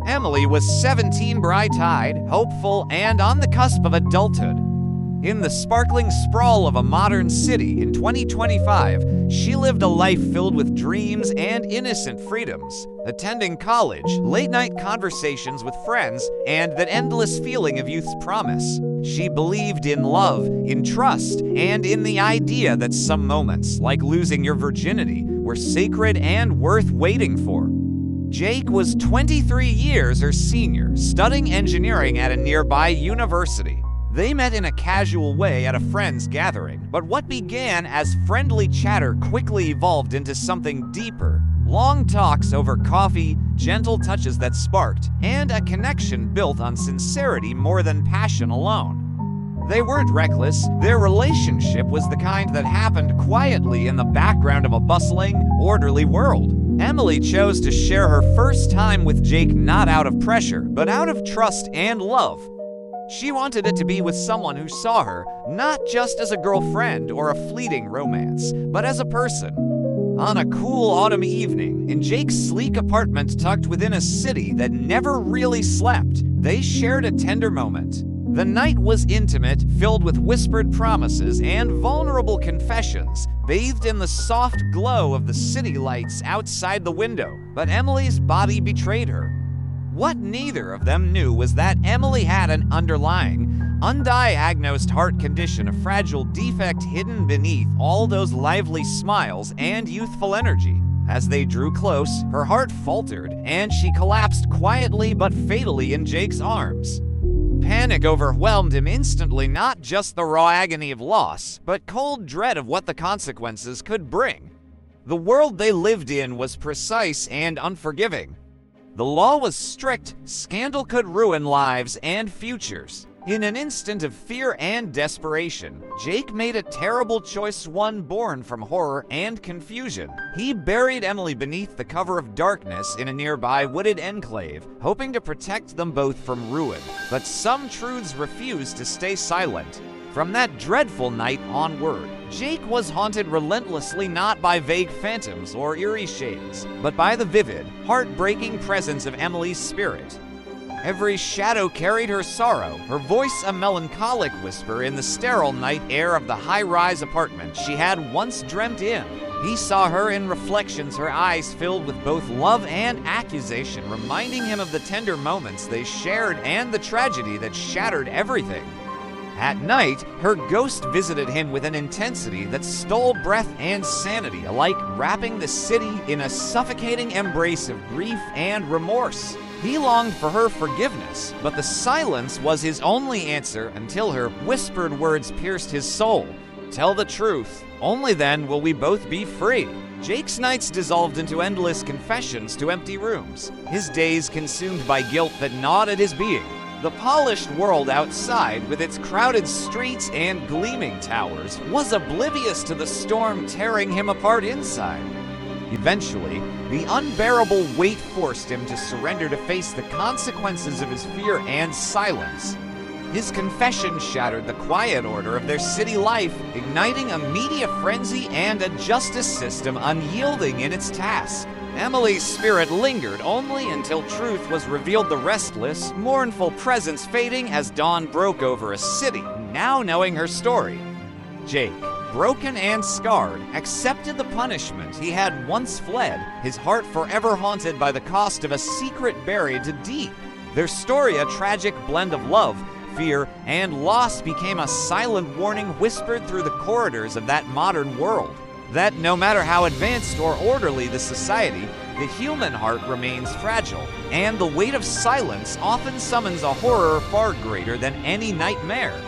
Emily was 17, bright-eyed, hopeful, and on the cusp of adulthood. In the sparkling sprawl of a modern city in 2025, she lived a life filled with dreams and innocent freedoms, attending college, late-night conversations with friends, and that endless feeling of youth's promise. She believed in love, in trust, and in the idea that some moments, like losing your virginity, were sacred and worth waiting for. Jake was 23 years her senior, studying engineering at a nearby university. They met in a casual way at a friend's gathering, but what began as friendly chatter quickly evolved into something deeper. Long talks over coffee, gentle touches that sparked, and a connection built on sincerity more than passion alone. They weren't reckless. Their relationship was the kind that happened quietly in the background of a bustling, orderly world. Emily chose to share her first time with Jake not out of pressure, but out of trust and love. She wanted it to be with someone who saw her not just as a girlfriend or a fleeting romance, but as a person. On a cool autumn evening, in Jake's sleek apartment tucked within a city that never really slept, they shared a tender moment. The night was intimate, filled with whispered promises and vulnerable confessions, bathed in the soft glow of the city lights outside the window. But Emily's body betrayed her. What neither of them knew was that Emily had an underlying, undiagnosed heart condition, a fragile defect hidden beneath all those lively smiles and youthful energy. As they drew close, her heart faltered, and she collapsed quietly but fatally in Jake's arms. Panic overwhelmed him instantly, not just the raw agony of loss, but cold dread of what the consequences could bring. The world they lived in was precise and unforgiving. The law was strict, scandal could ruin lives and futures. In an instant of fear and desperation, Jake made a terrible choice, one born from horror and confusion. He buried Emily beneath the cover of darkness in a nearby wooded enclave, hoping to protect them both from ruin. But some truths refused to stay silent. From that dreadful night onward, Jake was haunted relentlessly not by vague phantoms or eerie shades, but by the vivid, heartbreaking presence of Emily's spirit. Every shadow carried her sorrow, her voice a melancholic whisper in the sterile night air of the high-rise apartment she had once dreamt in. He saw her in reflections, her eyes filled with both love and accusation, reminding him of the tender moments they shared and the tragedy that shattered everything. At night, her ghost visited him with an intensity that stole breath and sanity alike, wrapping the city in a suffocating embrace of grief and remorse. He longed for her forgiveness, but the silence was his only answer until her whispered words pierced his soul. "Tell the truth. Only then will we both be free." Jake's nights dissolved into endless confessions to empty rooms, his days consumed by guilt that gnawed at his being. The polished world outside, with its crowded streets and gleaming towers, was oblivious to the storm tearing him apart inside. Eventually, the unbearable weight forced him to surrender to face the consequences of his fear and silence. His confession shattered the quiet order of their city life, igniting a media frenzy and a justice system unyielding in its task. Emily's spirit lingered only until truth was revealed, the restless, mournful presence fading as dawn broke over a city now knowing her story. Jake, broken and scarred, accepted the punishment he had once fled, his heart forever haunted by the cost of a secret buried deep. Their story, a tragic blend of love, fear, and loss, became a silent warning whispered through the corridors of that modern world. That no matter how advanced or orderly the society, the human heart remains fragile, and the weight of silence often summons a horror far greater than any nightmare.